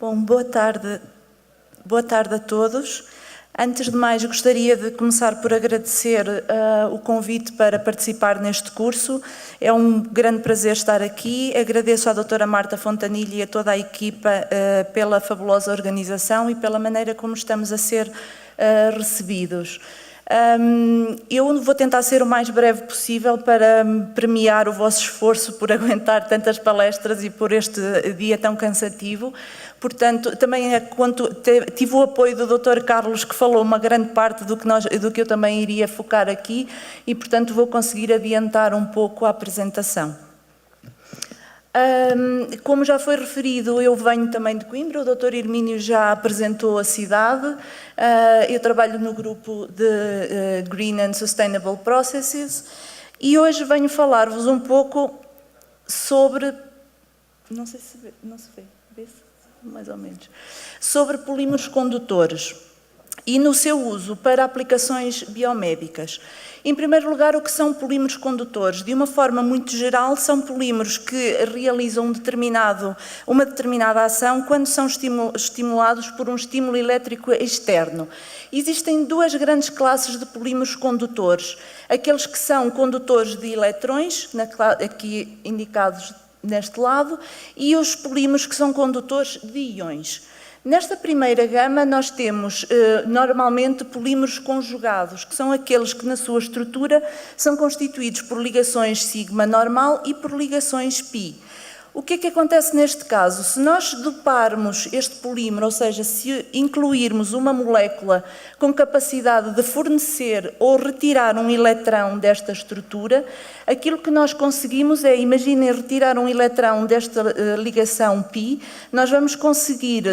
Bom, boa tarde a todos. Antes de mais, gostaria de começar por agradecer o convite para participar neste curso. É um grande prazer estar aqui. Agradeço à doutora Marta Fontanilha e a toda a equipa pela fabulosa organização e pela maneira como estamos a ser recebidos. Eu vou tentar ser o mais breve possível para premiar o vosso esforço por aguentar tantas palestras e por este dia tão cansativo. Portanto, também tive o apoio do Dr. Carlos, que falou uma grande parte do que eu também iria focar aqui, e portanto vou conseguir adiantar um pouco a apresentação. Como já foi referido, eu venho também de Coimbra, o Dr. Hermínio já apresentou a cidade. Eu trabalho no grupo de Green and Sustainable Processes e hoje venho falar-vos um pouco sobre, não sei se vê-se mais ou menos, sobre polímeros condutores e no seu uso para aplicações biomédicas. Em primeiro lugar, o que são polímeros condutores? De uma forma muito geral, são polímeros que realizam uma determinada ação quando são estimulados por um estímulo elétrico externo. Existem duas grandes classes de polímeros condutores. Aqueles que são condutores de eletrões, aqui indicados neste lado, e os polímeros que são condutores de íons. Nesta primeira gama nós temos normalmente polímeros conjugados, que são aqueles que na sua estrutura são constituídos por ligações sigma normal e por ligações pi. O que é que acontece neste caso? Se nós doparmos este polímero, ou seja, se incluirmos uma molécula com capacidade de fornecer ou retirar um eletrão desta estrutura, aquilo que nós conseguimos é, imaginem retirar um eletrão desta ligação π, nós vamos conseguir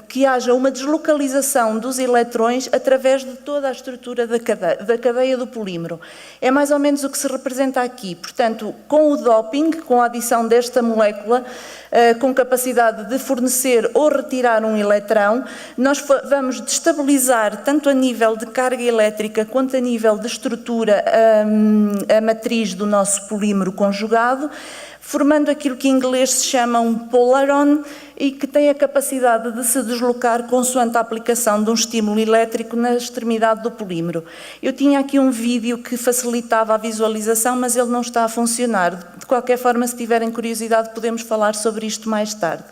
que haja uma deslocalização dos eletrões através de toda a estrutura da cadeia do polímero. É mais ou menos o que se representa aqui. Portanto, com o doping, com a adição desta molécula, com capacidade de fornecer ou retirar um eletrão, nós vamos destabilizar tanto a nível de carga elétrica quanto a nível de estrutura a matriz do nosso polímero conjugado, formando aquilo que em inglês se chama um polaron e que tem a capacidade de se deslocar consoante a aplicação de um estímulo elétrico na extremidade do polímero. Eu tinha aqui um vídeo que facilitava a visualização, mas ele não está a funcionar. De qualquer forma, se tiverem curiosidade, podemos falar sobre isto mais tarde.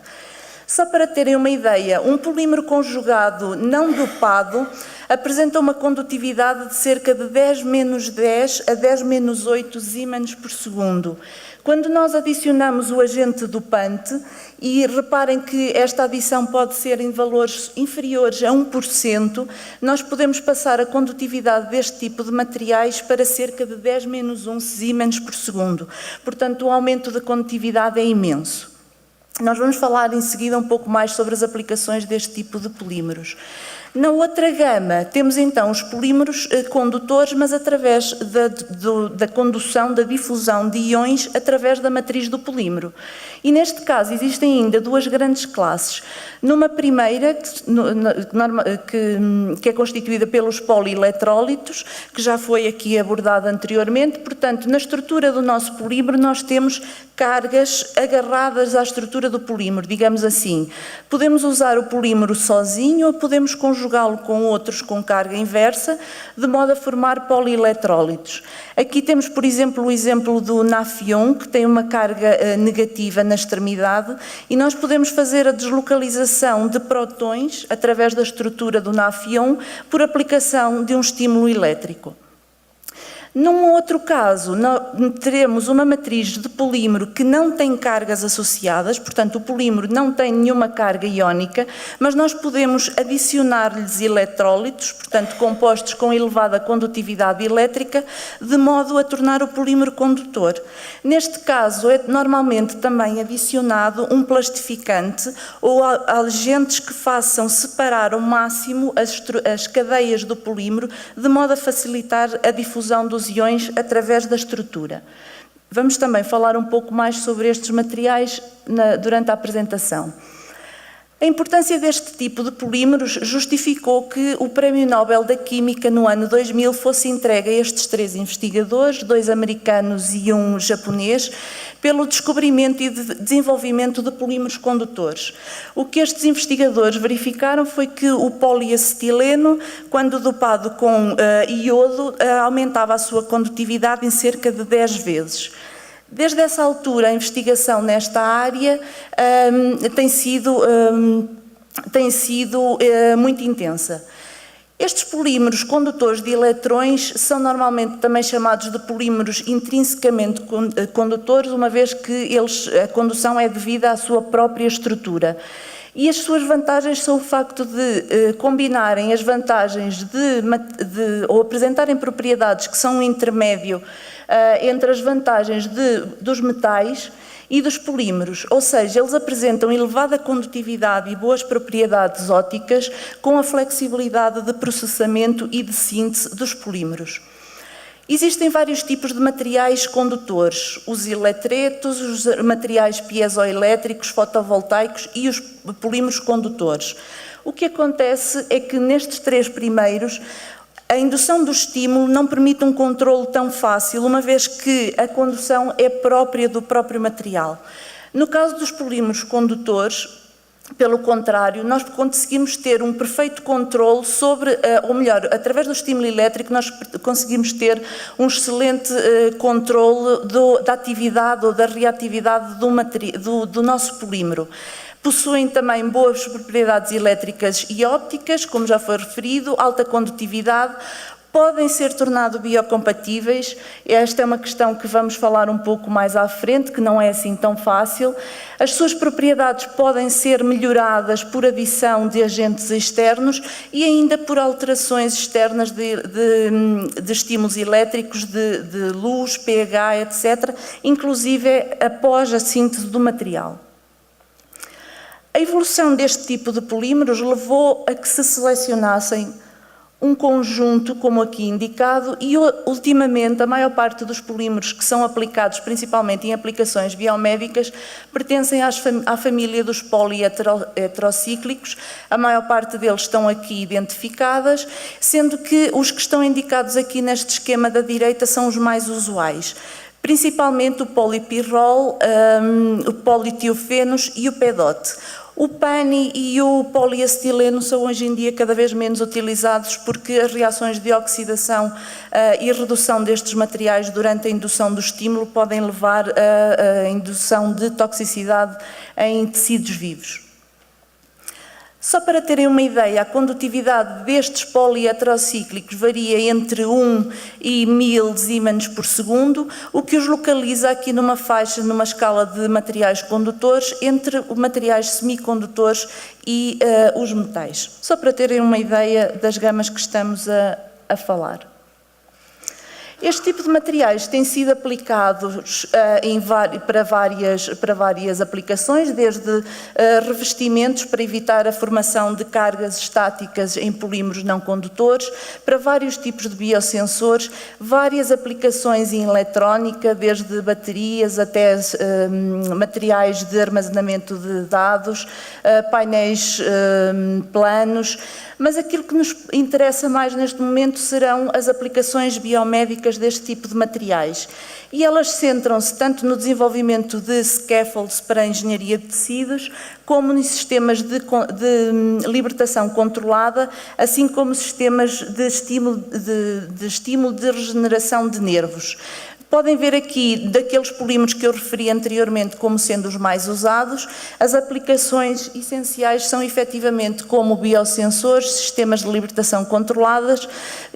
Só para terem uma ideia, um polímero conjugado não dopado apresenta uma condutividade de cerca de 10-10 a 10-8 Siemens por segundo. Quando nós adicionamos o agente dopante, e reparem que esta adição pode ser em valores inferiores a 1%, nós podemos passar a condutividade deste tipo de materiais para cerca de 10-1 Siemens por segundo. Portanto, o aumento da condutividade é imenso. Nós vamos falar em seguida um pouco mais sobre as aplicações deste tipo de polímeros. Na outra gama, temos então os polímeros condutores, mas através da condução, da difusão de íons através da matriz do polímero. E neste caso existem ainda duas grandes classes. Numa primeira, que é constituída pelos polieletrólitos, que já foi aqui abordada anteriormente, portanto, na estrutura do nosso polímero nós temos cargas agarradas à estrutura do polímero, digamos assim. Podemos usar o polímero sozinho ou podemos conjugá-lo com outros com carga inversa, de modo a formar polieletrólitos. Aqui temos, por exemplo, o exemplo do NaFiOn, que tem uma carga negativa na extremidade, e nós podemos fazer a deslocalização de prótons através da estrutura do NaFiOn por aplicação de um estímulo elétrico. Num outro caso, teremos uma matriz de polímero que não tem cargas associadas, portanto o polímero não tem nenhuma carga iónica, mas nós podemos adicionar-lhes eletrólitos, portanto compostos com elevada condutividade elétrica, de modo a tornar o polímero condutor. Neste caso é normalmente também adicionado um plastificante ou agentes que façam separar ao máximo as cadeias do polímero, de modo a facilitar a difusão dos íons através da estrutura. Vamos também falar um pouco mais sobre estes materiais durante a apresentação. A importância deste tipo de polímeros justificou que o Prémio Nobel da Química no ano 2000 fosse entregue a estes 3 investigadores, 2 americanos e 1 japonês, pelo descobrimento e desenvolvimento de polímeros condutores. O que estes investigadores verificaram foi que o poliacetileno, quando dopado com iodo, aumentava a sua condutividade em cerca de 10 vezes. Desde essa altura, a investigação nesta área tem sido muito intensa. Estes polímeros condutores de eletrões são normalmente também chamados de polímeros intrinsecamente condutores, uma vez que a condução é devida à sua própria estrutura. E as suas vantagens são o facto de combinarem as vantagens ou apresentarem propriedades que são um intermédio entre as vantagens dos metais e dos polímeros, ou seja, eles apresentam elevada condutividade e boas propriedades ópticas com a flexibilidade de processamento e de síntese dos polímeros. Existem vários tipos de materiais condutores, os eletretos, os materiais piezoelétricos, fotovoltaicos e os polímeros condutores. O que acontece é que nestes 3 primeiros, a indução do estímulo não permite um controle tão fácil, uma vez que a condução é própria do próprio material. No caso dos polímeros condutores, pelo contrário, nós conseguimos ter um perfeito controle sobre, ou melhor, através do estímulo elétrico, nós conseguimos ter um excelente controle da atividade ou da reatividade do nosso polímero. Possuem também boas propriedades elétricas e ópticas, como já foi referido, alta condutividade, podem ser tornados biocompatíveis. Esta é uma questão que vamos falar um pouco mais à frente, que não é assim tão fácil. As suas propriedades podem ser melhoradas por adição de agentes externos e ainda por alterações externas de estímulos elétricos, de luz, pH, etc., inclusive após a síntese do material. A evolução deste tipo de polímeros levou a que se selecionassem um conjunto, como aqui indicado, e ultimamente a maior parte dos polímeros que são aplicados, principalmente em aplicações biomédicas, pertencem à família dos poliheterocíclicos. A maior parte deles estão aqui identificadas, sendo que os que estão indicados aqui neste esquema da direita são os mais usuais. Principalmente o polipirrol, o politiofenos e o PEDOT. O PANI e o poliacetileno são hoje em dia cada vez menos utilizados porque as reações de oxidação e redução destes materiais durante a indução do estímulo podem levar à indução de toxicidade em tecidos vivos. Só para terem uma ideia, a condutividade destes poliheterocíclicos varia entre 1 e 1000 Siemens por segundo, o que os localiza aqui numa faixa, numa escala de materiais condutores, entre os materiais semicondutores e os metais. Só para terem uma ideia das gamas que estamos a falar. Este tipo de materiais tem sido aplicados para várias aplicações, desde revestimentos para evitar a formação de cargas estáticas em polímeros não condutores, para vários tipos de biosensores, várias aplicações em eletrónica, desde baterias até materiais de armazenamento de dados, painéis planos. Mas aquilo que nos interessa mais neste momento serão as aplicações biomédicas deste tipo de materiais. E elas centram-se tanto no desenvolvimento de scaffolds para a engenharia de tecidos, como em sistemas de libertação controlada, assim como sistemas de estímulo de regeneração de nervos. Podem ver aqui, daqueles polímeros que eu referi anteriormente como sendo os mais usados, as aplicações essenciais são efetivamente como biosensores, sistemas de libertação controladas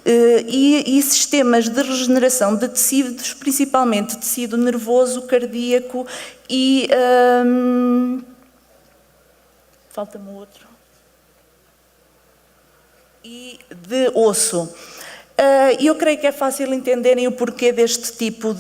e sistemas de regeneração de tecidos, principalmente tecido nervoso, cardíaco e... falta-me outro. E de osso. Eu creio que é fácil entenderem o porquê deste tipo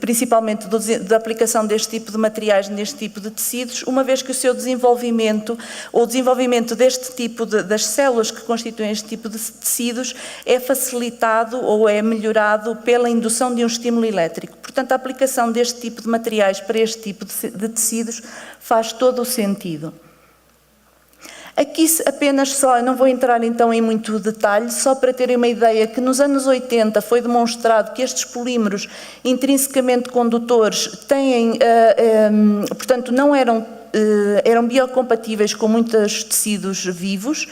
principalmente da aplicação deste tipo de materiais neste tipo de tecidos, uma vez que o seu desenvolvimento, ou o desenvolvimento deste tipo das células que constituem este tipo de tecidos, é facilitado ou é melhorado pela indução de um estímulo elétrico. Portanto, a aplicação deste tipo de materiais para este tipo de tecidos faz todo o sentido. Aqui apenas só, não vou entrar então em muito detalhe, só para terem uma ideia que nos anos 80 foi demonstrado que estes polímeros intrinsecamente condutores têm, portanto não eram biocompatíveis com muitos tecidos vivos,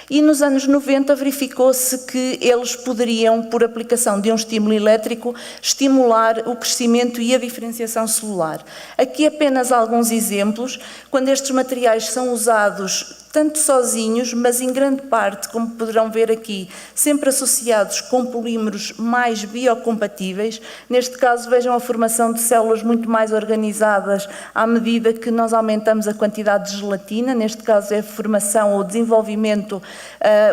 e nos anos 90 verificou-se que eles poderiam, por aplicação de um estímulo elétrico, estimular o crescimento e a diferenciação celular. Aqui apenas alguns exemplos, quando estes materiais são usados tanto sozinhos, mas em grande parte, como poderão ver aqui, sempre associados com polímeros mais biocompatíveis. Neste caso, vejam a formação de células muito mais organizadas à medida que nós aumentamos a quantidade de gelatina, neste caso é a formação ou desenvolvimento,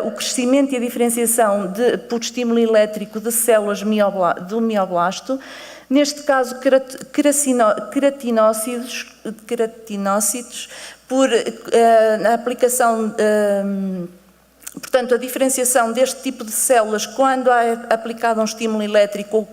o crescimento e a diferenciação por estímulo elétrico de células do mioblasto. Neste caso, queratinócitos, por a aplicação, portanto, a diferenciação deste tipo de células quando é aplicado um estímulo elétrico ou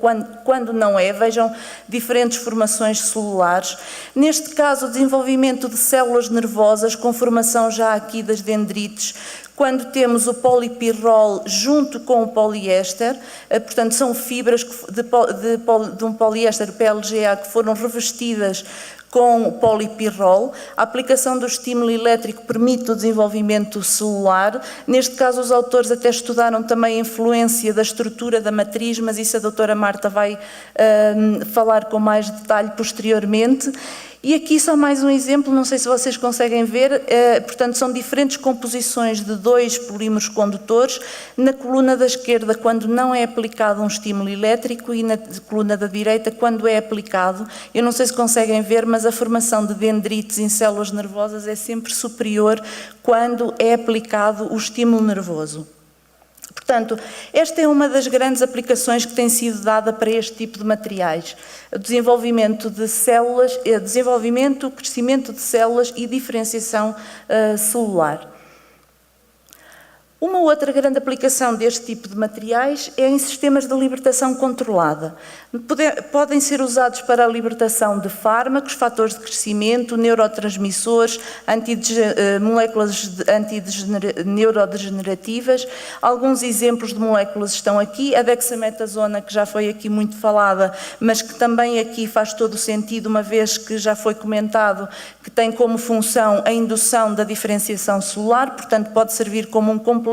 quando não é, vejam diferentes formações celulares. Neste caso, o desenvolvimento de células nervosas com formação já aqui das dendrites, quando temos o polipirrol junto com o poliéster, portanto são fibras de um poliéster PLGA que foram revestidas com o polipirrol. A aplicação do estímulo elétrico permite o desenvolvimento celular. Neste caso, os autores até estudaram também a influência da estrutura da matriz, mas isso a doutora Marta vai falar com mais detalhe posteriormente. E aqui só mais um exemplo, não sei se vocês conseguem ver, portanto são diferentes composições de dois polímeros condutores, na coluna da esquerda quando não é aplicado um estímulo elétrico e na coluna da direita quando é aplicado. Eu não sei se conseguem ver, mas a formação de dendrites em células nervosas é sempre superior quando é aplicado o estímulo nervoso. Portanto, esta é uma das grandes aplicações que tem sido dada para este tipo de materiais. O desenvolvimento de células, crescimento de células e diferenciação celular. Uma outra grande aplicação deste tipo de materiais é em sistemas de libertação controlada. Podem ser usados para a libertação de fármacos, fatores de crescimento, neurotransmissores, moléculas neurodegenerativas. Alguns exemplos de moléculas estão aqui. A dexametasona, que já foi aqui muito falada, mas que também aqui faz todo o sentido, uma vez que já foi comentado que tem como função a indução da diferenciação celular, portanto pode servir como um complemento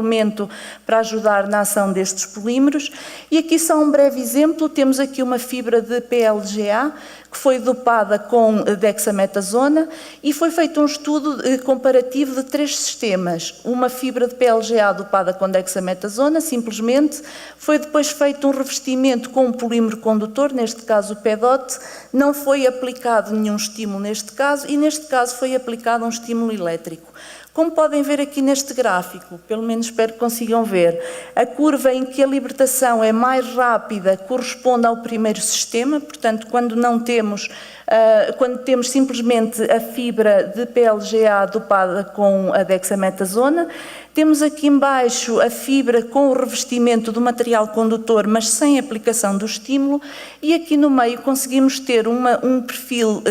para ajudar na ação destes polímeros. E aqui só um breve exemplo, temos aqui uma fibra de PLGA que foi dopada com dexametasona e foi feito um estudo comparativo de 3 sistemas. Uma fibra de PLGA dopada com dexametasona, simplesmente, foi depois feito um revestimento com um polímero condutor, neste caso o PEDOT, não foi aplicado nenhum estímulo neste caso e neste caso foi aplicado um estímulo elétrico. Como podem ver aqui neste gráfico, pelo menos espero que consigam ver, a curva em que a libertação é mais rápida corresponde ao primeiro sistema, portanto, quando temos simplesmente a fibra de PLGA dopada com a dexametasona. Temos aqui embaixo a fibra com o revestimento do material condutor, mas sem aplicação do estímulo, e aqui no meio conseguimos ter um perfil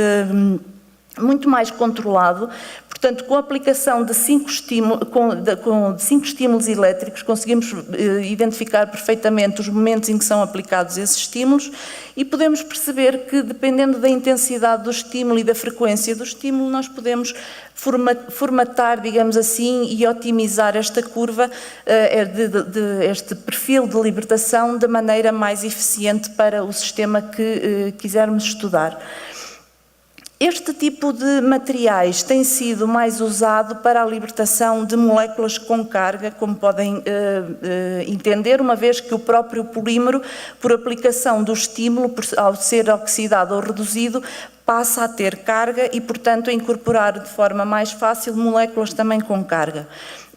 muito mais controlado. Portanto, com a aplicação de 5 estímulos elétricos, conseguimos identificar perfeitamente os momentos em que são aplicados esses estímulos e podemos perceber que, dependendo da intensidade do estímulo e da frequência do estímulo, nós podemos formatar, digamos assim, e otimizar esta curva, este perfil de libertação, de maneira mais eficiente para o sistema que quisermos estudar. Este tipo de materiais tem sido mais usado para a libertação de moléculas com carga, como podem entender, uma vez que o próprio polímero, por aplicação do estímulo, ao ser oxidado ou reduzido, passa a ter carga e, portanto, a incorporar de forma mais fácil moléculas também com carga.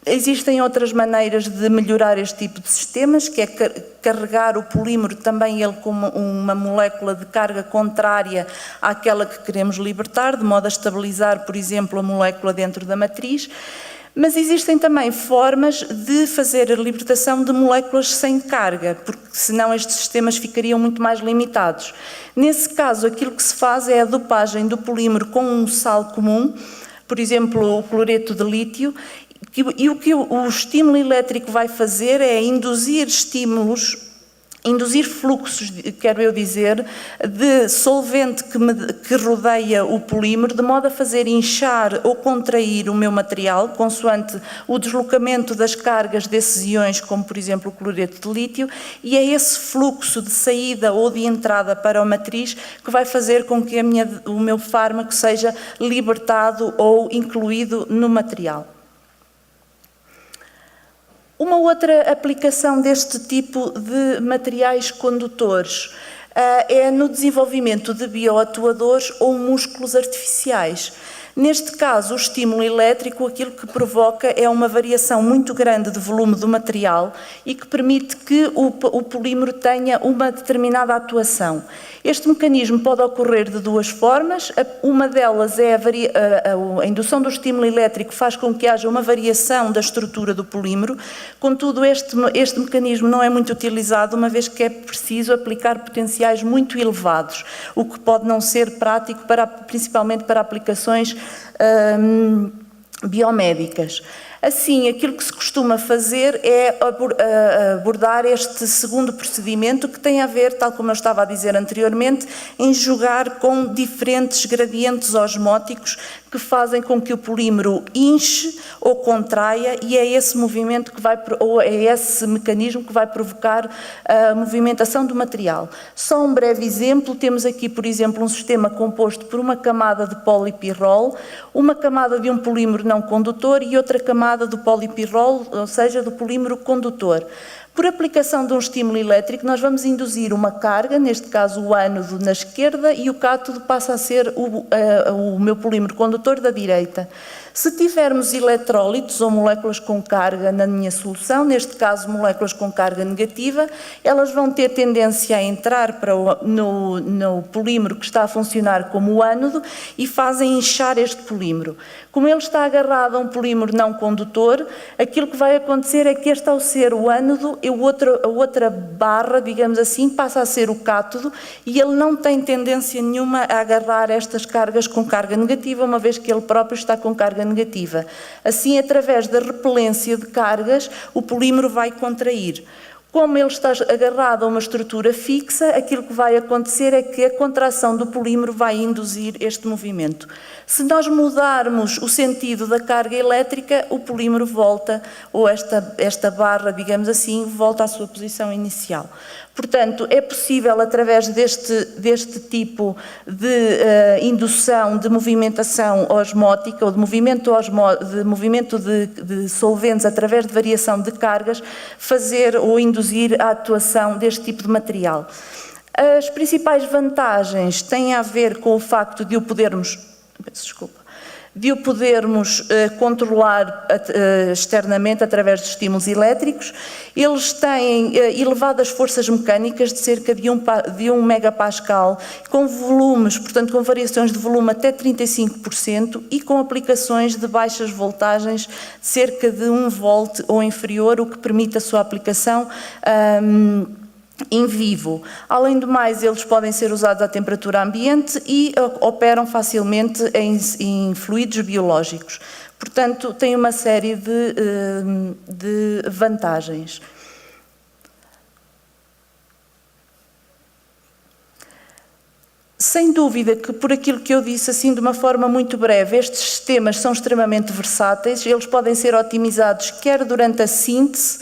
Existem outras maneiras de melhorar este tipo de sistemas, que é carregar o polímero também ele como uma molécula de carga contrária àquela que queremos libertar, de modo a estabilizar, por exemplo, a molécula dentro da matriz. Mas existem também formas de fazer a libertação de moléculas sem carga, porque senão estes sistemas ficariam muito mais limitados. Nesse caso, aquilo que se faz é a dopagem do polímero com um sal comum, por exemplo, o cloreto de lítio, E o que o estímulo elétrico vai fazer é induzir fluxos, quero eu dizer, de solvente que rodeia o polímero, de modo a fazer inchar ou contrair o meu material, consoante o deslocamento das cargas desses íons, como por exemplo o cloreto de lítio, e é esse fluxo de saída ou de entrada para a matriz que vai fazer com que o meu fármaco seja libertado ou incluído no material. Uma outra aplicação deste tipo de materiais condutores é no desenvolvimento de bioatuadores ou músculos artificiais. Neste caso, o estímulo elétrico aquilo que provoca é uma variação muito grande de volume do material e que permite que o polímero tenha uma determinada atuação. Este mecanismo pode ocorrer de duas formas. Uma delas é a indução do estímulo elétrico faz com que haja uma variação da estrutura do polímero, contudo este mecanismo não é muito utilizado, uma vez que é preciso aplicar potenciais muito elevados, o que pode não ser prático principalmente para aplicações biomédicas. Assim, aquilo que se costuma fazer é abordar este segundo procedimento que tem a ver, tal como eu estava a dizer anteriormente, em jogar com diferentes gradientes osmóticos que fazem com que o polímero inche ou contraia, e é esse movimento ou é esse mecanismo que vai provocar a movimentação do material. Só um breve exemplo, temos aqui, por exemplo, um sistema composto por uma camada de polipirrol, uma camada de um polímero não condutor e outra camada do polipirrol, ou seja, do polímero condutor. Por aplicação de um estímulo elétrico, nós vamos induzir uma carga, neste caso o ânodo na esquerda, e o cátodo passa a ser o meu polímero condutor da direita. Se tivermos eletrólitos ou moléculas com carga na minha solução, neste caso moléculas com carga negativa, elas vão ter tendência a entrar no polímero que está a funcionar como o ânodo e fazem inchar este polímero. Como ele está agarrado a um polímero não condutor, aquilo que vai acontecer é que este, ao ser o ânodo, a outra barra, digamos assim, passa a ser o cátodo e ele não tem tendência nenhuma a agarrar estas cargas com carga negativa, uma vez que ele próprio está com carga negativa. Assim, através da repelência de cargas, o polímero vai contrair. Como ele está agarrado a uma estrutura fixa, aquilo que vai acontecer é que a contração do polímero vai induzir este movimento. Se nós mudarmos o sentido da carga elétrica, o polímero volta, ou esta barra, digamos assim, volta à sua posição inicial. Portanto, é possível, através deste tipo de indução de movimentação osmótica, ou de movimento de solventes através de variação de cargas, fazer ou induzir a atuação deste tipo de material. As principais vantagens têm a ver com o facto de o podermos controlar externamente através de estímulos elétricos. Eles têm elevadas forças mecânicas de cerca de 1 megapascal, com volumes, portanto com variações de volume até 35% e com aplicações de baixas voltagens de cerca de 1 volt ou inferior, o que permite a sua aplicação em vivo. Além do mais, eles podem ser usados à temperatura ambiente e operam facilmente em fluidos biológicos. Portanto, tem uma série de vantagens. Sem dúvida que, por aquilo que eu disse assim de uma forma muito breve, estes sistemas são extremamente versáteis, eles podem ser otimizados quer durante a síntese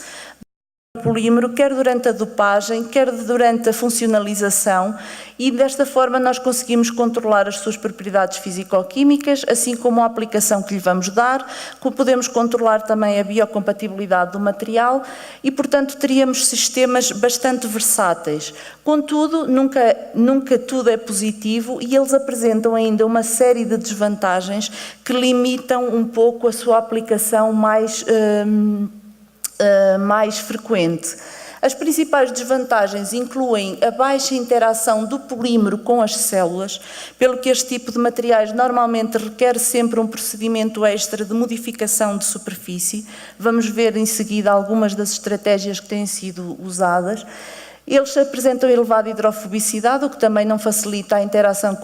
polímero, quer durante a dopagem, quer durante a funcionalização, e desta forma nós conseguimos controlar as suas propriedades físico-químicas, assim como a aplicação que lhe vamos dar, podemos controlar também a biocompatibilidade do material e, portanto, teríamos sistemas bastante versáteis. Contudo, nunca tudo é positivo e eles apresentam ainda uma série de desvantagens que limitam um pouco a sua aplicação mais frequente. As principais desvantagens incluem a baixa interação do polímero com as células, pelo que este tipo de materiais normalmente requer sempre um procedimento extra de modificação de superfície. Vamos ver em seguida algumas das estratégias que têm sido usadas. Eles apresentam elevada hidrofobicidade, o que também não facilita a interação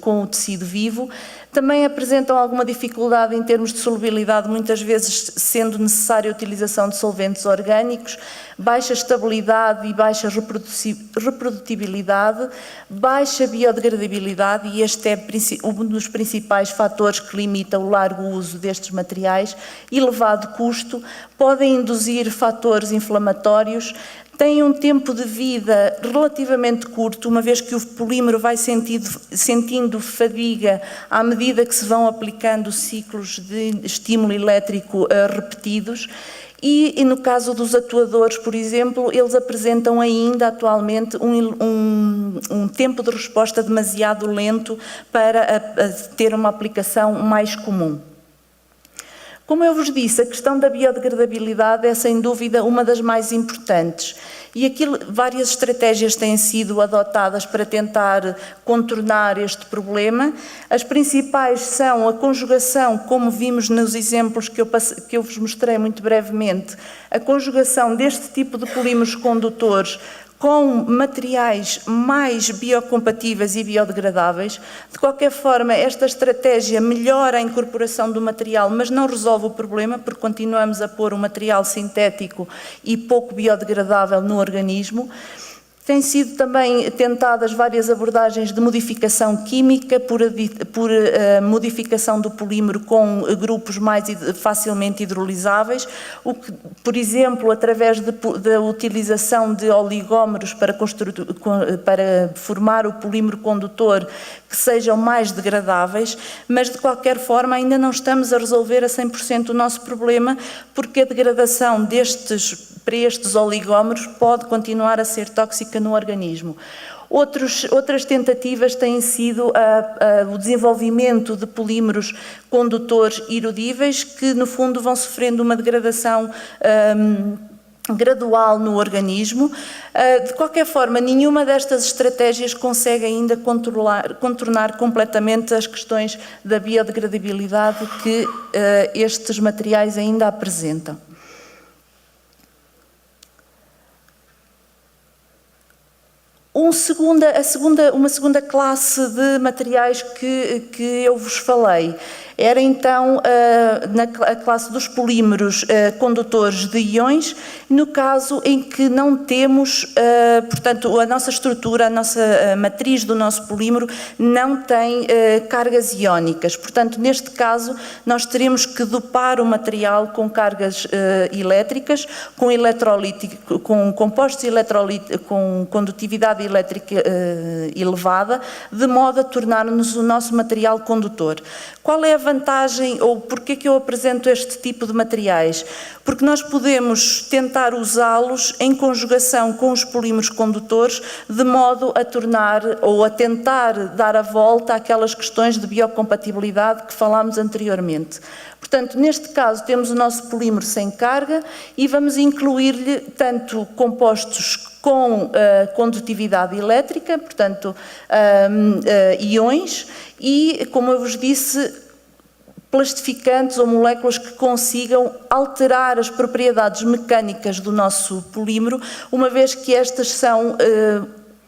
com o tecido vivo. Também apresentam alguma dificuldade em termos de solubilidade, muitas vezes sendo necessária a utilização de solventes orgânicos, baixa estabilidade e baixa reprodutibilidade, baixa biodegradabilidade, e este é um dos principais fatores que limita o largo uso destes materiais, elevado custo, podem induzir fatores inflamatórios, têm um tempo de vida relativamente curto, uma vez que o polímero vai sentindo fadiga à medida que se vão aplicando ciclos de estímulo elétrico repetidos, e no caso dos atuadores, por exemplo, eles apresentam ainda atualmente um tempo de resposta demasiado lento para ter uma aplicação mais comum. Como eu vos disse, a questão da biodegradabilidade é sem dúvida uma das mais importantes, e aqui várias estratégias têm sido adotadas para tentar contornar este problema. As principais são a conjugação, como vimos nos exemplos que eu vos mostrei muito brevemente, a conjugação deste tipo de polímeros condutores com materiais mais biocompatíveis e biodegradáveis. De qualquer forma, esta estratégia melhora a incorporação do material, mas não resolve o problema, porque continuamos a pôr um material sintético e pouco biodegradável no organismo. Têm sido também tentadas várias abordagens de modificação química por modificação do polímero com grupos mais facilmente hidrolisáveis, o que, por exemplo, através da utilização de oligómeros para formar o polímero condutor que sejam mais degradáveis, mas de qualquer forma ainda não estamos a resolver a 100% o nosso problema, porque a degradação para estes oligómeros pode continuar a ser tóxica no organismo. Outras tentativas têm sido o desenvolvimento de polímeros condutores irudíveis, que no fundo vão sofrendo uma degradação gradual no organismo. De qualquer forma, nenhuma destas estratégias consegue ainda contornar completamente as questões da biodegradabilidade que estes materiais ainda apresentam. Uma segunda classe de materiais que eu vos falei era então a classe dos polímeros condutores de íons, no caso em que não temos, portanto, a nossa estrutura, a nossa matriz do nosso polímero não tem cargas iónicas. Portanto, neste caso, nós teremos que dopar o material com cargas elétricas, com compostos eletróliticos, com condutividade elétrica elevada, de modo a tornar-nos o nosso material condutor. Qual é a vantagem, ou porquê que eu apresento este tipo de materiais? Porque nós podemos tentar usá-los em conjugação com os polímeros condutores, de modo a tornar, ou a tentar dar a volta àquelas questões de biocompatibilidade que falámos anteriormente. Portanto, neste caso temos o nosso polímero sem carga e vamos incluir-lhe tanto compostos com condutividade elétrica, portanto, íons, e, como eu vos disse, plastificantes ou moléculas que consigam alterar as propriedades mecânicas do nosso polímero, uma vez que estas são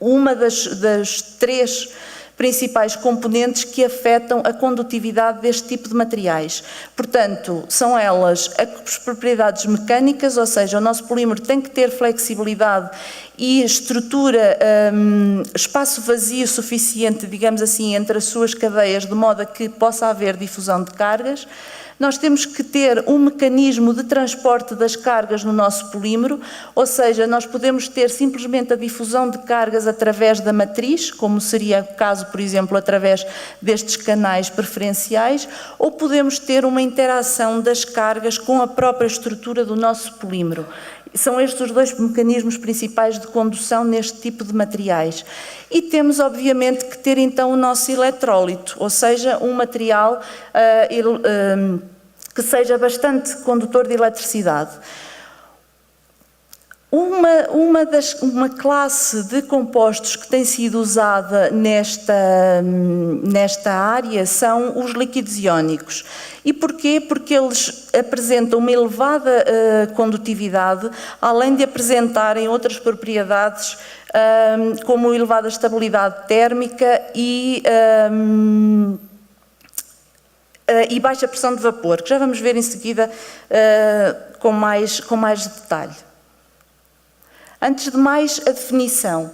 uma das três principais componentes que afetam a condutividade deste tipo de materiais. Portanto, são elas as propriedades mecânicas, ou seja, o nosso polímero tem que ter flexibilidade e estrutura, espaço vazio suficiente, digamos assim, entre as suas cadeias, de modo a que possa haver difusão de cargas. Nós temos que ter um mecanismo de transporte das cargas no nosso polímero, ou seja, nós podemos ter simplesmente a difusão de cargas através da matriz, como seria o caso, por exemplo, através destes canais preferenciais, ou podemos ter uma interação das cargas com a própria estrutura do nosso polímero. São estes os dois mecanismos principais de condução neste tipo de materiais. E temos, obviamente, que ter então o nosso eletrólito, ou seja, um material que seja bastante condutor de eletricidade. Uma classe de compostos que tem sido usada nesta área são os líquidos iónicos. E porquê? Porque eles apresentam uma elevada condutividade, além de apresentarem outras propriedades, como elevada estabilidade térmica e e baixa pressão de vapor, que já vamos ver em seguida com mais detalhe. Antes de mais, a definição.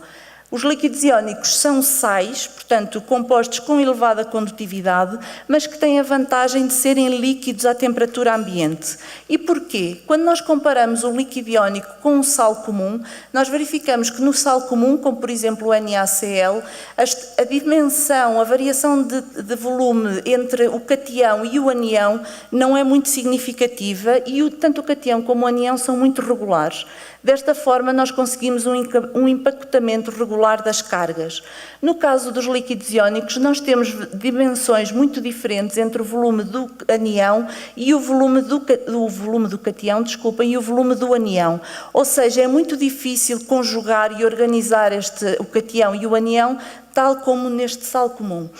Os líquidos iónicos são sais, portanto, compostos com elevada condutividade, mas que têm a vantagem de serem líquidos à temperatura ambiente. E porquê? Quando nós comparamos um líquido iónico com um sal comum, nós verificamos que no sal comum, como por exemplo o NaCl, a dimensão, a variação de volume entre o cation e o anião não é muito significativa e tanto o cation como o anião são muito regulares. Desta forma, nós conseguimos um empacotamento regular das cargas. No caso dos líquidos iónicos, nós temos dimensões muito diferentes entre o volume do anião e o volume do cation, e o volume do anião. Ou seja, é muito difícil conjugar e organizar o cation e o anião, tal como neste sal comum.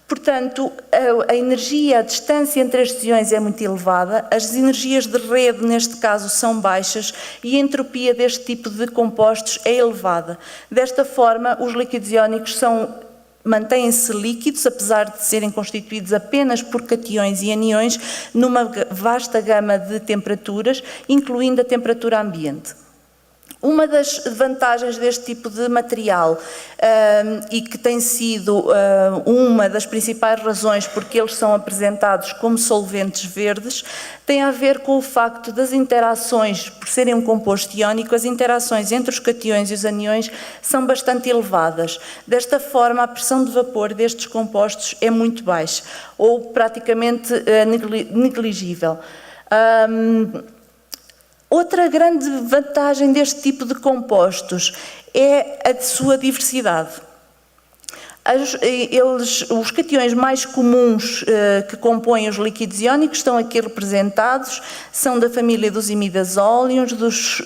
Portanto, a energia, a distância entre estes iões é muito elevada, as energias de rede, neste caso, são baixas e a entropia deste tipo de compostos é elevada. Desta forma, os líquidos iónicos mantêm-se líquidos, apesar de serem constituídos apenas por cations e aniões, numa vasta gama de temperaturas, incluindo a temperatura ambiente. Uma das vantagens deste tipo de material e que tem sido uma das principais razões porque eles são apresentados como solventes verdes tem a ver com o facto das interações, por serem um composto iónico, as interações entre os cations e os aniões são bastante elevadas. Desta forma, a pressão de vapor destes compostos é muito baixa ou praticamente negligível. Outra grande vantagem deste tipo de compostos é a de sua diversidade. Os cations mais comuns que compõem os líquidos iónicos estão aqui representados, são da família dos imidazóleos, dos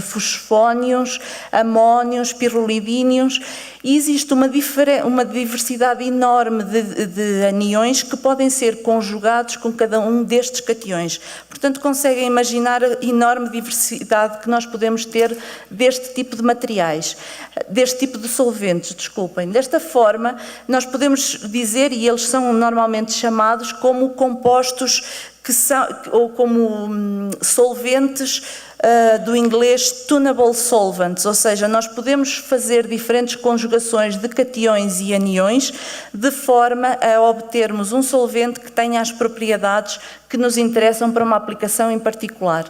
fosfónios, amónios, pirrolidíneos, e existe uma diversidade enorme de aniões que podem ser conjugados com cada um destes cations. Portanto, conseguem imaginar a enorme diversidade que nós podemos ter deste tipo de materiais, deste tipo de solventes, desculpem. Desta forma, nós podemos dizer, e eles são normalmente chamados como compostos ou como solventes do inglês tunable solvents, ou seja, nós podemos fazer diferentes conjugações de cations e aniões de forma a obtermos um solvente que tenha as propriedades que nos interessam para uma aplicação em particular.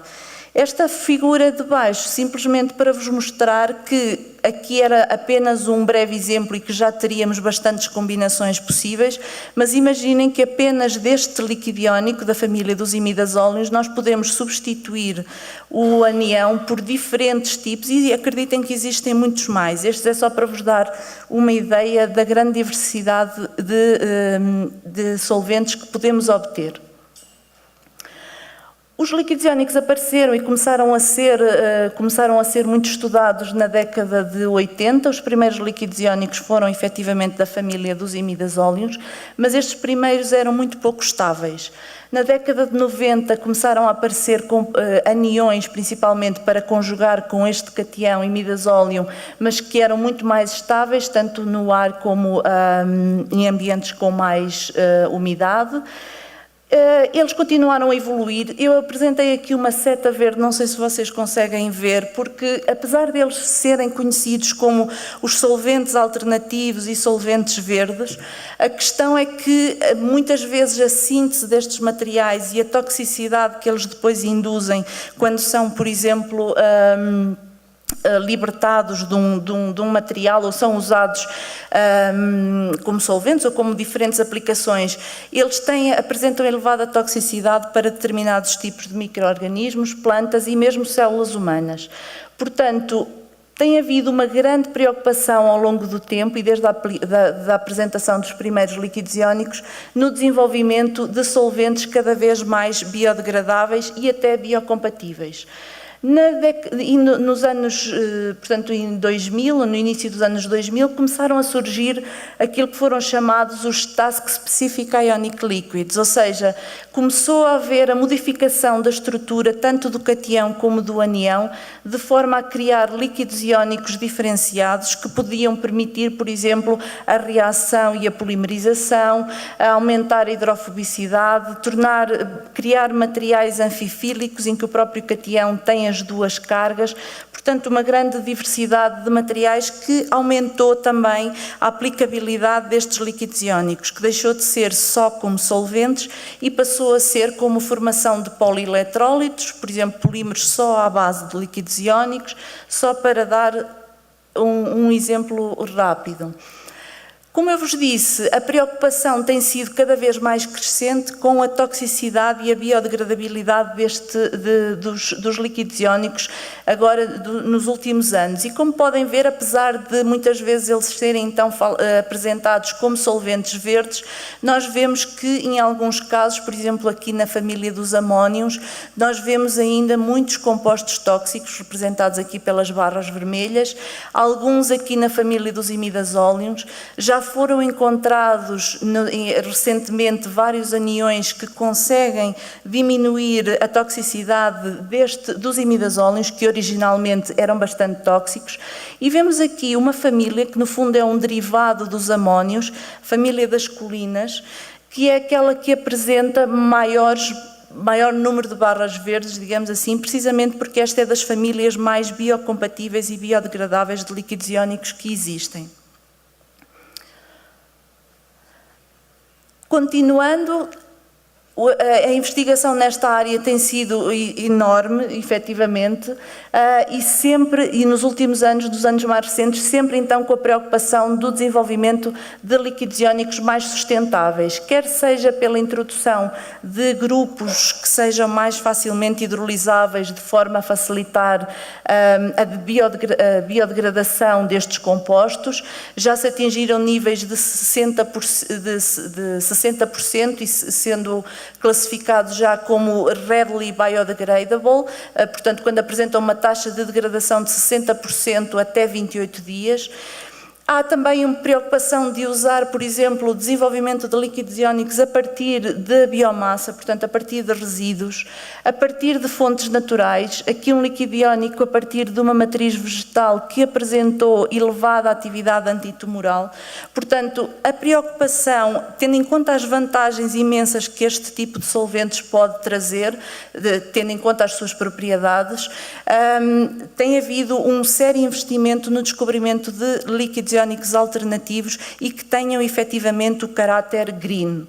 Esta figura de baixo, simplesmente para vos mostrar que aqui era apenas um breve exemplo e que já teríamos bastantes combinações possíveis, mas imaginem que apenas deste líquido iónico da família dos imidazóleos nós podemos substituir o anião por diferentes tipos e acreditem que existem muitos mais. Este é só para vos dar uma ideia da grande diversidade de solventes que podemos obter. Os líquidos iónicos apareceram e começaram a ser muito estudados na década de 80. Os primeiros líquidos iónicos foram efetivamente da família dos imidazóleos, mas estes primeiros eram muito pouco estáveis. Na década de 90 começaram a aparecer aniões, principalmente para conjugar com este cation imidazóleo, mas que eram muito mais estáveis, tanto no ar como em ambientes com mais umidade. Eles continuaram a evoluir. Eu apresentei aqui uma seta verde, não sei se vocês conseguem ver, porque apesar deles serem conhecidos como os solventes alternativos e solventes verdes, a questão é que muitas vezes a síntese destes materiais e a toxicidade que eles depois induzem quando são, por exemplo, libertados de um material ou são usados como solventes ou como diferentes aplicações, eles apresentam elevada toxicidade para determinados tipos de micro-organismos, plantas e mesmo células humanas. Portanto, tem havido uma grande preocupação ao longo do tempo e desde a apresentação dos primeiros líquidos iónicos no desenvolvimento de solventes cada vez mais biodegradáveis e até biocompatíveis. Nos anos, portanto, em 2000, no início dos anos 2000, começaram a surgir aquilo que foram chamados os Task Specific Ionic Liquids, ou seja, começou a haver a modificação da estrutura tanto do cátion como do anião, de forma a criar líquidos iónicos diferenciados que podiam permitir, por exemplo, a reação e a polimerização, a aumentar a hidrofobicidade, criar materiais anfifílicos em que o próprio cátion tem as duas cargas, portanto uma grande diversidade de materiais que aumentou também a aplicabilidade destes líquidos iónicos, que deixou de ser só como solventes e passou a ser como formação de polieletrólitos, por exemplo, polímeros só à base de líquidos iónicos, só para dar um exemplo rápido. Como eu vos disse, a preocupação tem sido cada vez mais crescente com a toxicidade e a biodegradabilidade dos líquidos iónicos agora nos últimos anos. E como podem ver, apesar de muitas vezes eles serem então apresentados como solventes verdes, nós vemos que em alguns casos, por exemplo aqui na família dos amónios, nós vemos ainda muitos compostos tóxicos representados aqui pelas barras vermelhas, alguns aqui na família dos imidazóleos. Já foram encontrados recentemente vários aniões que conseguem diminuir a toxicidade dos imidazóleos, que originalmente eram bastante tóxicos, e vemos aqui uma família que no fundo é um derivado dos amónios, família das colinas, que é aquela que apresenta maior número de barras verdes, digamos assim, precisamente porque esta é das famílias mais biocompatíveis e biodegradáveis de líquidos iónicos que existem. Continuando, a investigação nesta área tem sido enorme, efetivamente, e nos últimos anos, nos anos mais recentes, sempre então com a preocupação do desenvolvimento de líquidos iónicos mais sustentáveis, quer seja pela introdução de grupos que sejam mais facilmente hidrolisáveis, de forma a facilitar a biodegradação destes compostos. Já se atingiram níveis de 60% e sendo classificados já como readily biodegradable, portanto, quando apresentam uma taxa de degradação de 60% até 28 dias. Há também uma preocupação de usar, por exemplo, o desenvolvimento de líquidos iónicos a partir de biomassa, portanto, a partir de resíduos, a partir de fontes naturais. Aqui um líquido iónico a partir de uma matriz vegetal que apresentou elevada atividade antitumoral. Portanto, a preocupação, tendo em conta as vantagens imensas que este tipo de solventes pode trazer, tendo em conta as suas propriedades, tem havido um sério investimento no descobrimento de líquidos iónicos alternativos e que tenham efetivamente o caráter green.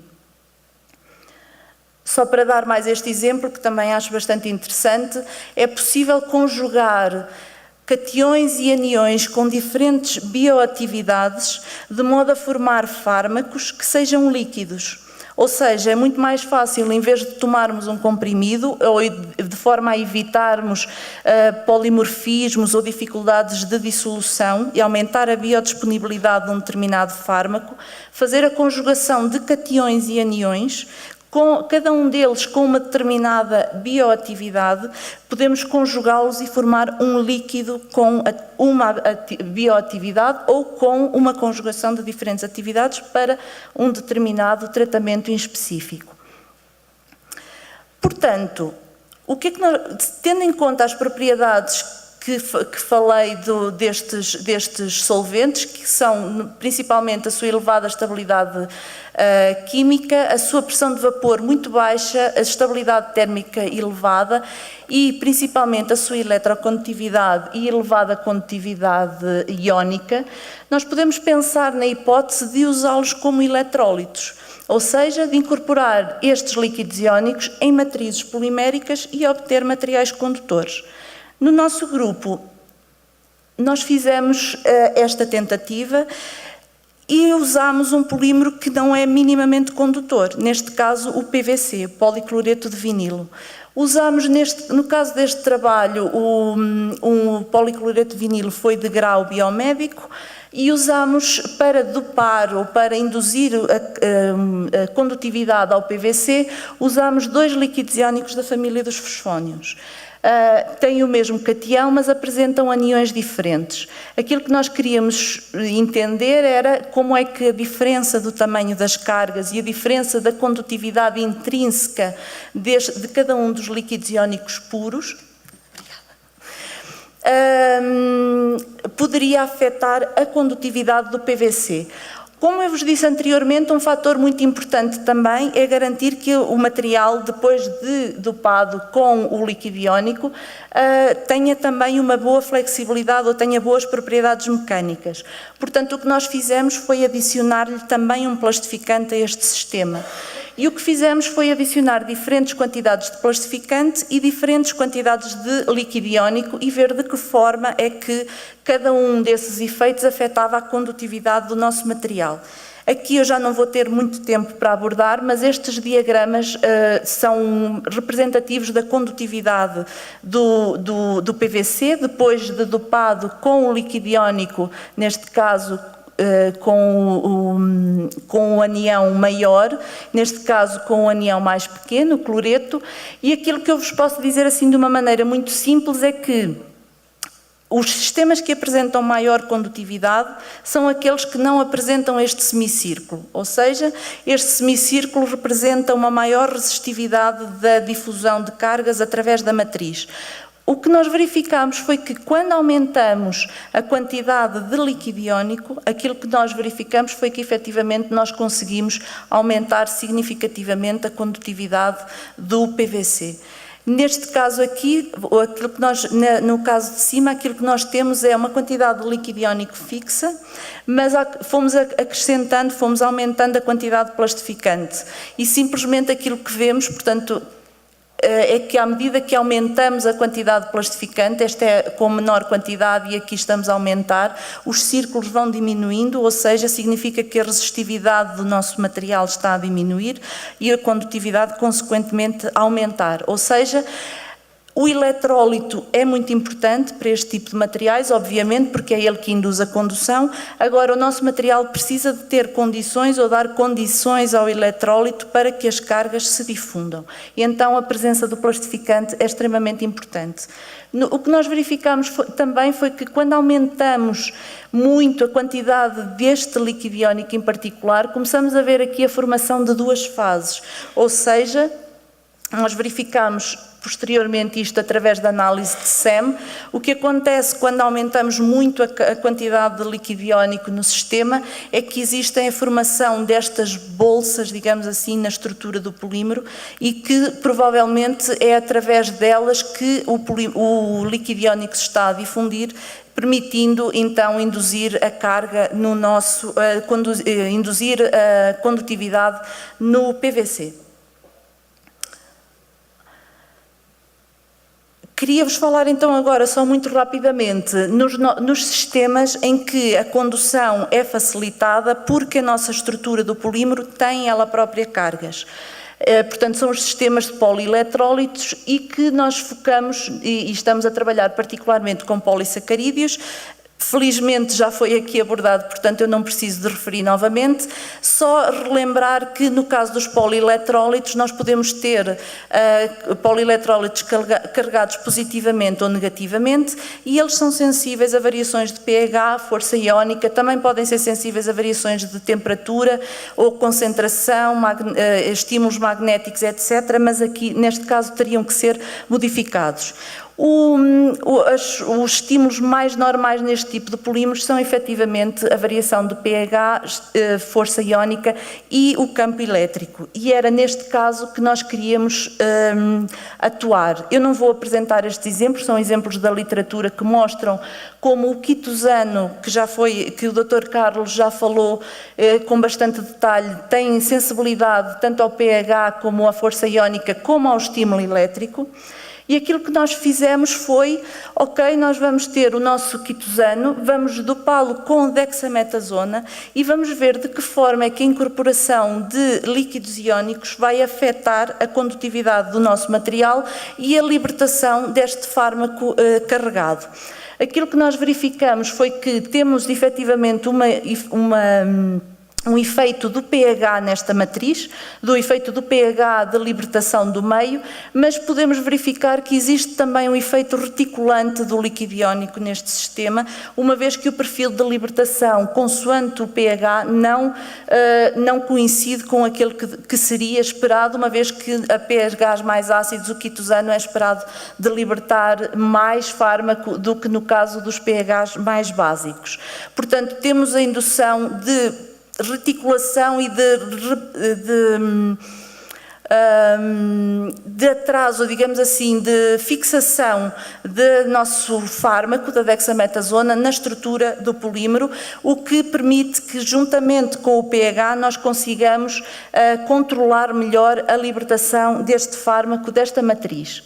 Só para dar mais este exemplo, que também acho bastante interessante, é possível conjugar cationes e aniões com diferentes bioatividades de modo a formar fármacos que sejam líquidos. Ou seja, é muito mais fácil, em vez de tomarmos um comprimido, ou de forma a evitarmos polimorfismos ou dificuldades de dissolução e aumentar a biodisponibilidade de um determinado fármaco, fazer a conjugação de cationes e aniões, cada um deles com uma determinada bioatividade, podemos conjugá-los e formar um líquido com uma bioatividade ou com uma conjugação de diferentes atividades para um determinado tratamento em específico. Portanto, tendo em conta as propriedades que falei destes solventes, que são principalmente a sua elevada estabilidade química, a sua pressão de vapor muito baixa, a estabilidade térmica elevada e principalmente a sua eletrocondutividade e elevada condutividade iónica, nós podemos pensar na hipótese de usá-los como eletrólitos, ou seja, de incorporar estes líquidos iónicos em matrizes poliméricas e obter materiais condutores. No nosso grupo, nós fizemos esta tentativa e usámos um polímero que não é minimamente condutor, neste caso o PVC, policloreto de vinilo. Usámos, no caso deste trabalho, o policloreto de vinilo foi de grau biomédico e usámos para dopar ou para induzir a condutividade ao PVC, usámos 2 líquidos iónicos da família dos fosfónios. têm o mesmo cation, mas apresentam aniões diferentes. Aquilo que nós queríamos entender era como é que a diferença do tamanho das cargas e a diferença da condutividade intrínseca de cada um dos líquidos iónicos puros poderia afetar a condutividade do PVC. Como eu vos disse anteriormente, um fator muito importante também é garantir que o material, depois de dopado com o líquido iónico, tenha também uma boa flexibilidade ou tenha boas propriedades mecânicas. Portanto, o que nós fizemos foi adicionar-lhe também um plastificante a este sistema. E o que fizemos foi adicionar diferentes quantidades de plastificante e diferentes quantidades de líquido iónico e ver de que forma é que cada um desses efeitos afetava a condutividade do nosso material. Aqui eu já não vou ter muito tempo para abordar, mas estes diagramas são representativos da condutividade do PVC, depois de dopado com o líquido iónico, neste caso com o anião maior, neste caso com o anião mais pequeno, o cloreto, e aquilo que eu vos posso dizer assim de uma maneira muito simples é que os sistemas que apresentam maior condutividade são aqueles que não apresentam este semicírculo, ou seja, este semicírculo representa uma maior resistividade da difusão de cargas através da matriz. O que nós verificamos foi que quando aumentamos a quantidade de líquido iónico, aquilo que nós verificamos foi que efetivamente nós conseguimos aumentar significativamente a condutividade do PVC. Neste caso aqui, aquilo que nós, no caso de cima, aquilo que nós temos é uma quantidade de líquido iónico fixa, mas fomos acrescentando, fomos aumentando a quantidade de plastificante e simplesmente aquilo que vemos, portanto, é que à medida que aumentamos a quantidade de plastificante, esta é com menor quantidade e aqui estamos a aumentar, os círculos vão diminuindo, ou seja, significa que a resistividade do nosso material está a diminuir e a condutividade, consequentemente, a aumentar. Ou seja, o eletrólito é muito importante para este tipo de materiais, obviamente, porque é ele que induz a condução. Agora, o nosso material precisa de ter condições ou dar condições ao eletrólito para que as cargas se difundam. E então a presença do plastificante é extremamente importante. O que nós verificamos também foi que quando aumentamos muito a quantidade deste líquido iónico em particular, começamos a ver aqui a formação de duas fases, ou seja, nós verificamos posteriormente isto através da análise de SEM, o que acontece quando aumentamos muito a quantidade de líquido iónico no sistema é que existem a formação destas bolsas, digamos assim, na estrutura do polímero e que provavelmente é através delas que o líquido iónico se está a difundir, permitindo então induzir a carga no nosso, induzir a condutividade no PVC. Queria-vos falar então agora, só muito rapidamente, nos sistemas em que a condução é facilitada porque a nossa estrutura do polímero tem ela própria cargas. Portanto, são os sistemas de polieletrólitos e que nós focamos e estamos a trabalhar particularmente com polissacarídeos. Felizmente já foi aqui abordado, portanto eu não preciso de referir novamente, só relembrar que no caso dos polieletrólitos nós podemos ter polieletrólitos carregados positivamente ou negativamente e eles são sensíveis a variações de pH, força iónica, também podem ser sensíveis a variações de temperatura ou concentração, estímulos magnéticos, etc., mas aqui neste caso teriam que ser modificados. Os estímulos mais normais neste tipo de polímeros são efetivamente a variação do pH, força iónica e o campo elétrico. E era neste caso que nós queríamos atuar. Eu não vou apresentar estes exemplos, são exemplos da literatura que mostram como o quitosano, que o Dr. Carlos já falou com bastante detalhe, tem sensibilidade tanto ao pH como à força iónica como ao estímulo elétrico. E aquilo que nós fizemos foi, ok, nós vamos ter o nosso quitosano, vamos dopá-lo com dexametasona e vamos ver de que forma é que a incorporação de líquidos iónicos vai afetar a condutividade do nosso material e a libertação deste fármaco carregado. Aquilo que nós verificamos foi que temos efetivamente um efeito do pH nesta matriz, do efeito do pH de libertação do meio, mas podemos verificar que existe também um efeito reticulante do líquido iónico neste sistema, uma vez que o perfil de libertação, consoante o pH, não coincide com aquele que seria esperado, uma vez que a pHs mais ácidos, o quitosano é esperado de libertar mais fármaco do que no caso dos pHs mais básicos. Portanto, temos a indução de reticulação e de atraso, digamos assim, de fixação do nosso fármaco, da dexametasona, na estrutura do polímero, o que permite que, juntamente com o pH, nós consigamos controlar melhor a libertação deste fármaco, desta matriz.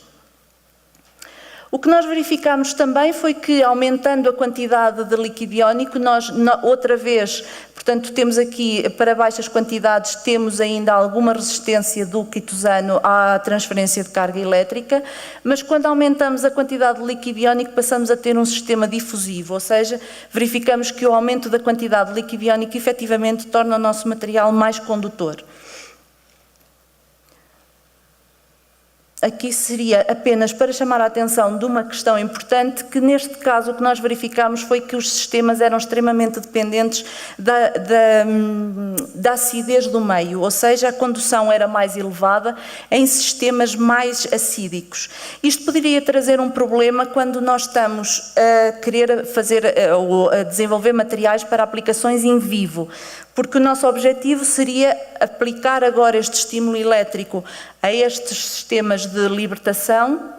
O que nós verificamos também foi que, aumentando a quantidade de líquido iónico, nós, outra vez, portanto, temos aqui, para baixas quantidades, temos ainda alguma resistência do quitosano à transferência de carga elétrica, mas quando aumentamos a quantidade de líquido iónico, passamos a ter um sistema difusivo, ou seja, verificamos que o aumento da quantidade de líquido iónico efetivamente torna o nosso material mais condutor. Aqui seria apenas para chamar a atenção de uma questão importante, que neste caso o que nós verificamos foi que os sistemas eram extremamente dependentes da acidez do meio, ou seja, a condução era mais elevada em sistemas mais acídicos. Isto poderia trazer um problema quando nós estamos a querer ou a desenvolver materiais para aplicações in vivo, porque o nosso objetivo seria aplicar agora este estímulo elétrico a estes sistemas de libertação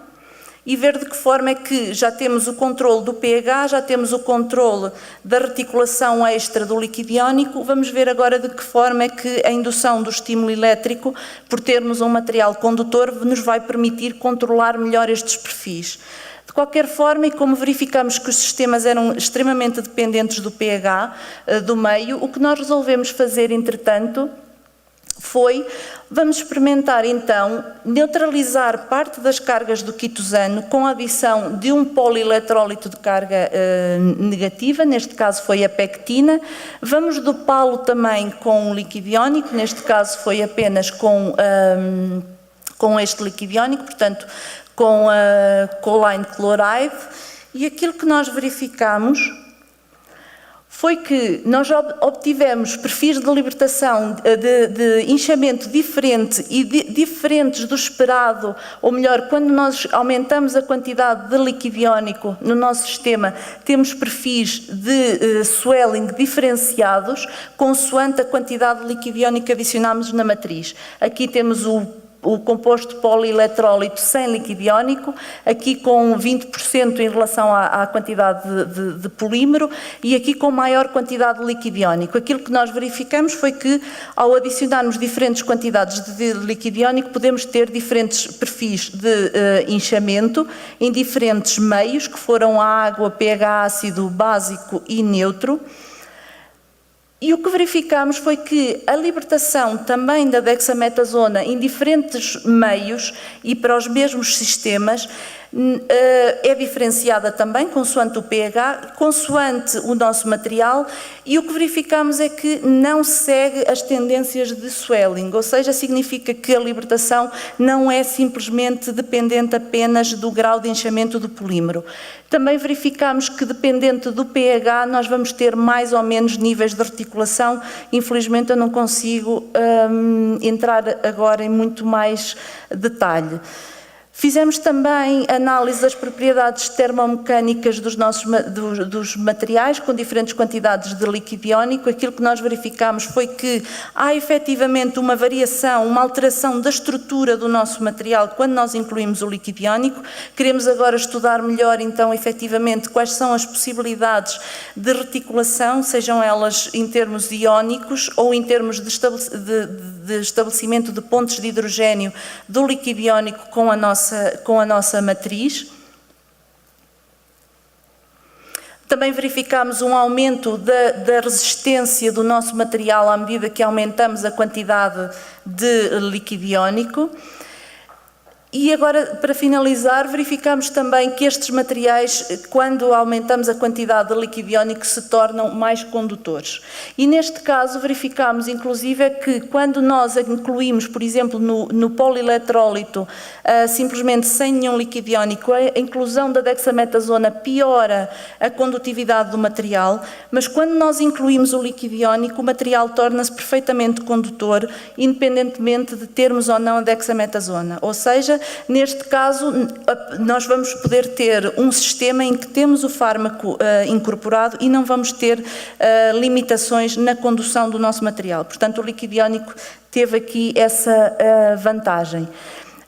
e ver de que forma é que já temos o controle do pH, já temos o controle da reticulação extra do líquido iónico. Vamos ver agora de que forma é que a indução do estímulo elétrico, por termos um material condutor, nos vai permitir controlar melhor estes perfis. De qualquer forma, e como verificamos que os sistemas eram extremamente dependentes do pH do meio, o que nós resolvemos fazer, entretanto, vamos experimentar então neutralizar parte das cargas do quitosano com a adição de um polielettrólito de carga negativa, neste caso foi a pectina. Vamos dopá-lo também com um líquido iónico, neste caso foi apenas com este líquido iónico, portanto, com a choline chloride, e aquilo que nós verificamos foi que nós obtivemos perfis de libertação, de inchamento diferente e diferentes do esperado, ou melhor, quando nós aumentamos a quantidade de líquido iónico no nosso sistema, temos perfis de swelling diferenciados, consoante a quantidade de líquido iónico que adicionamos na matriz. Aqui temos o composto polielettrólito sem líquido iónico, aqui com 20% em relação à quantidade de polímero e aqui com maior quantidade de líquido iónico. Aquilo que nós verificamos foi que, ao adicionarmos diferentes quantidades de líquido iónico, podemos ter diferentes perfis de inchamento em diferentes meios, que foram a água, pH ácido, básico e neutro. E o que verificamos foi que a libertação também da dexametasona em diferentes meios e para os mesmos sistemas é diferenciada também, consoante o pH, consoante o nosso material, e o que verificamos é que não segue as tendências de swelling, ou seja, significa que a libertação não é simplesmente dependente apenas do grau de inchamento do polímero. Também verificamos que, dependente do pH, nós vamos ter mais ou menos níveis de reticulação. Infelizmente eu não consigo entrar agora em muito mais detalhe. Fizemos também análise das propriedades termomecânicas dos materiais com diferentes quantidades de líquido iónico. Aquilo que nós verificamos foi que há efetivamente uma variação, uma alteração da estrutura do nosso material quando nós incluímos o líquido iónico. Queremos agora estudar melhor então efetivamente quais são as possibilidades de reticulação, sejam elas em termos iónicos ou em termos de estabelecimento de pontos de hidrogênio do líquido iónico com a nossa matriz. Também verificamos um aumento da resistência do nosso material à medida que aumentamos a quantidade de líquido iónico. E agora, para finalizar, verificamos também que estes materiais, quando aumentamos a quantidade de líquido iónico, se tornam mais condutores. E neste caso verificamos, inclusive, que quando nós incluímos, por exemplo, no polieletrólito, simplesmente sem nenhum líquido iónico, a inclusão da dexametasona piora a condutividade do material, mas quando nós incluímos o líquido iónico, o material torna-se perfeitamente condutor, independentemente de termos ou não a dexametasona. Ou seja, neste caso, nós vamos poder ter um sistema em que temos o fármaco incorporado e não vamos ter limitações na condução do nosso material. Portanto, o líquido iónico teve aqui essa vantagem.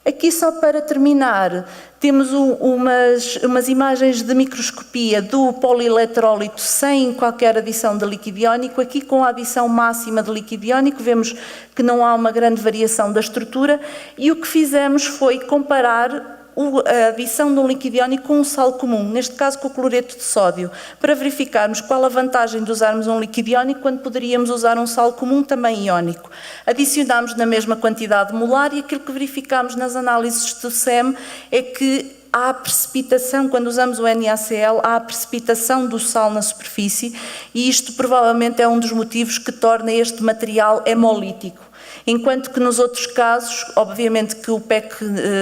Aqui, só para terminar, temos umas imagens de microscopia do polieletrólito sem qualquer adição de líquido iónico. Aqui, com a adição máxima de líquido iónico, vemos que não há uma grande variação da estrutura, e o que fizemos foi comparar a adição de um líquido iónico com um sal comum, neste caso com o cloreto de sódio, para verificarmos qual a vantagem de usarmos um líquido iónico quando poderíamos usar um sal comum também iónico. Adicionámos na mesma quantidade molar e aquilo que verificámos nas análises do SEM é que há precipitação, quando usamos o NaCl, há a precipitação do sal na superfície, e isto provavelmente é um dos motivos que torna este material hemolítico. Enquanto que nos outros casos, obviamente que o PEC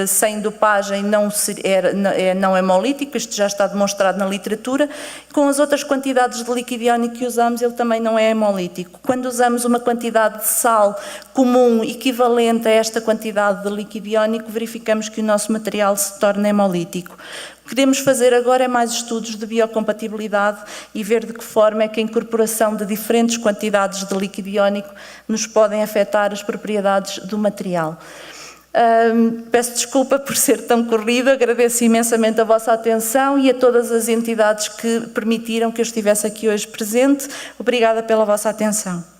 sem dopagem não é hemolítico, isto já está demonstrado na literatura, com as outras quantidades de líquido iónico que usamos, ele também não é hemolítico. Quando usamos uma quantidade de sal comum equivalente a esta quantidade de líquido iónico, verificamos que o nosso material se torna hemolítico. O que queremos fazer agora é mais estudos de biocompatibilidade e ver de que forma é que a incorporação de diferentes quantidades de líquido iónico nos podem afetar as propriedades do material. Peço desculpa por ser tão corrido, agradeço imensamente a vossa atenção e a todas as entidades que permitiram que eu estivesse aqui hoje presente. Obrigada pela vossa atenção.